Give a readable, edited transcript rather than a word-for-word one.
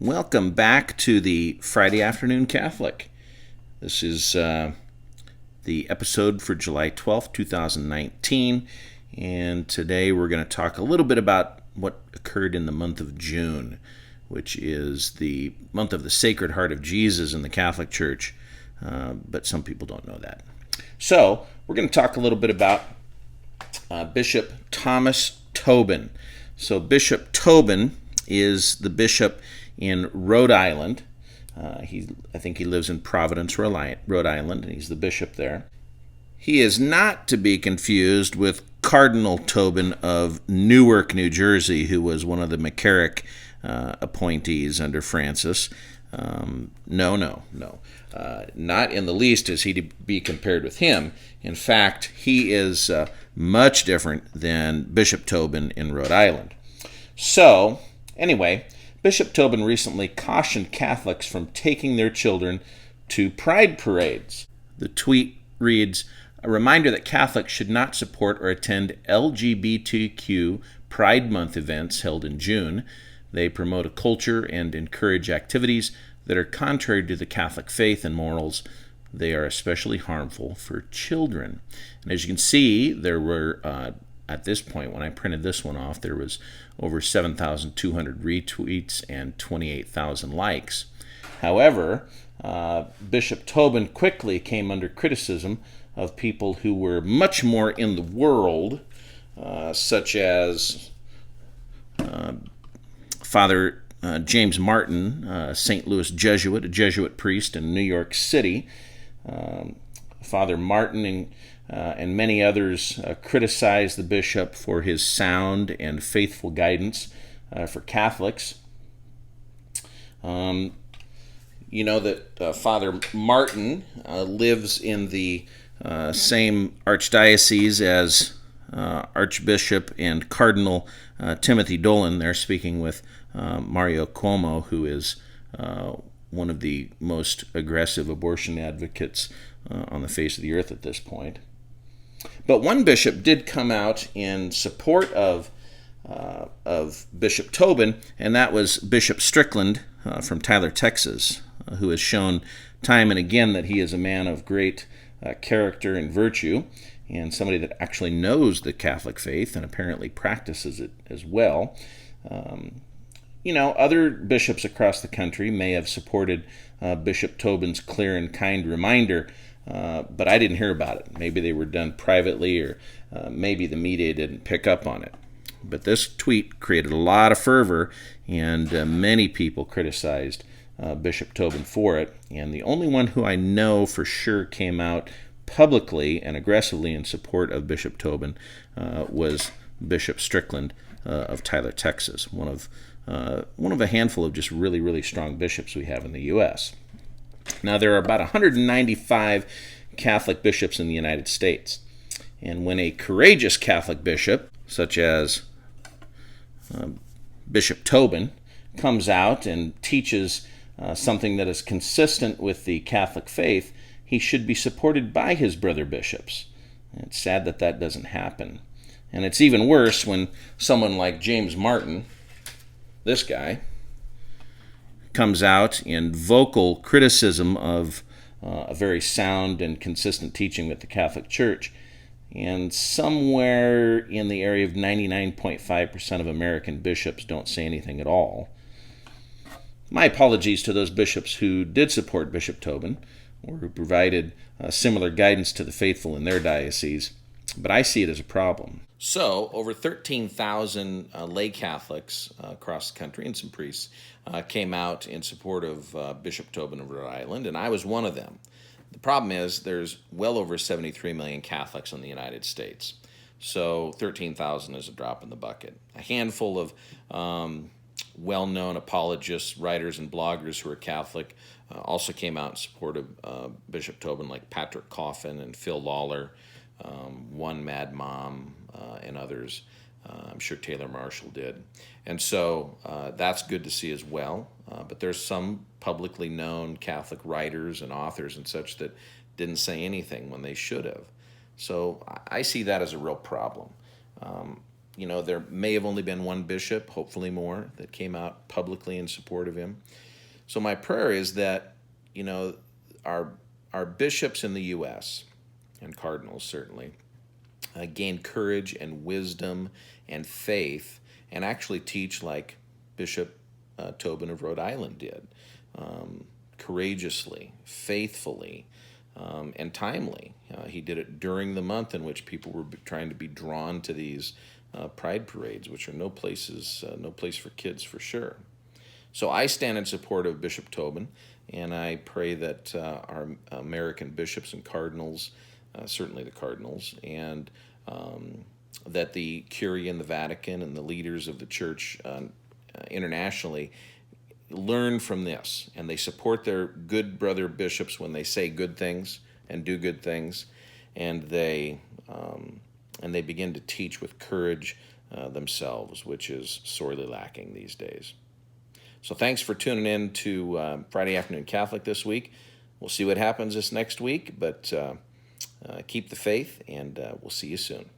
Welcome back to the Friday Afternoon Catholic. This is the episode for July 12th, 2019, and today we're going to talk a little bit about what occurred in the month of June, which is the month of the Sacred Heart of Jesus in the Catholic Church, but some people don't know that. So, we're going to talk a little bit about Bishop Thomas Tobin. So, Bishop Tobin is the bishop in Rhode Island. I think he lives in Providence, Rhode Island, and he's the bishop there. He is not to be confused with Cardinal Tobin of Newark, New Jersey, who was one of the McCarrick appointees under Francis. No. Not in the least is he to be compared with him. In fact, he is much different than Bishop Tobin in Rhode Island. So, anyway, Bishop Tobin recently cautioned Catholics from taking their children to pride parades. The tweet reads, "A reminder that Catholics should not support or attend LGBTQ Pride Month events held in June. They promote a culture and encourage activities that are contrary to the Catholic faith and morals. They are especially harmful for children." And as you can see, there were, at this point, when I printed this one off, there was over 7,200 retweets and 28,000 likes. However, Bishop Tobin quickly came under criticism of people who were much more in the world, such as Father James Martin, St. Louis Jesuit, a Jesuit priest in New York City. Father Martin and many others criticized the bishop for his sound and faithful guidance for Catholics. You know that Father Martin lives in the same archdiocese as Archbishop and Cardinal Timothy Dolan. They're speaking with Mario Cuomo, who is one of the most aggressive abortion advocates on the face of the earth at this point. But one bishop did come out in support of Bishop Tobin, and that was Bishop Strickland from Tyler, Texas, who has shown time and again that he is a man of great character and virtue, and somebody that actually knows the Catholic faith and apparently practices it as well. Other bishops across the country may have supported Bishop Tobin's clear and kind reminder, but I didn't hear about it. Maybe they were done privately, or maybe the media didn't pick up on it. But this tweet created a lot of fervor, and many people criticized Bishop Tobin for it. And the only one who I know for sure came out publicly and aggressively in support of Bishop Tobin was Bishop Strickland of Tyler, Texas, one of a handful of just really, really strong bishops we have in the U.S. Now, there are about 195 Catholic bishops in the United States. And when a courageous Catholic bishop, such as Bishop Tobin, comes out and teaches something that is consistent with the Catholic faith, he should be supported by his brother bishops. And it's sad that that doesn't happen. And it's even worse when someone like James Martin, this guy, comes out in vocal criticism of a very sound and consistent teaching with the Catholic Church, and somewhere in the area of 99.5% of American bishops don't say anything at all. My apologies to those bishops who did support Bishop Tobin, or who provided similar guidance to the faithful in their diocese, but I see it as a problem. So, over 13,000 lay Catholics across the country, and some priests, came out in support of Bishop Tobin of Rhode Island, and I was one of them. The problem is there's well over 73 million Catholics in the United States, so 13,000 is a drop in the bucket. A handful of well-known apologists, writers, and bloggers who are Catholic also came out in support of Bishop Tobin, like Patrick Coffin and Phil Lawler, One Mad Mom, and others. I'm sure Taylor Marshall did. And so that's good to see as well. But there's some publicly known Catholic writers and authors and such that didn't say anything when they should have. So I see that as a real problem. there may have only been one bishop, hopefully more, that came out publicly in support of him. So my prayer is that, our bishops in the U.S., and cardinals certainly, gain courage and wisdom and faith and actually teach like Bishop Tobin of Rhode Island did, courageously, faithfully, and timely. He did it during the month in which people were trying to be drawn to these pride parades, which are no place for kids for sure. So I stand in support of Bishop Tobin, and I pray that our American bishops and cardinals, certainly the cardinals, and that the Curia and the Vatican and the leaders of the church internationally learn from this, and they support their good brother bishops when they say good things and do good things, and they begin to teach with courage themselves, which is sorely lacking these days. So thanks for tuning in to Friday Afternoon Catholic this week. We'll see what happens this next week, but keep the faith, and we'll see you soon.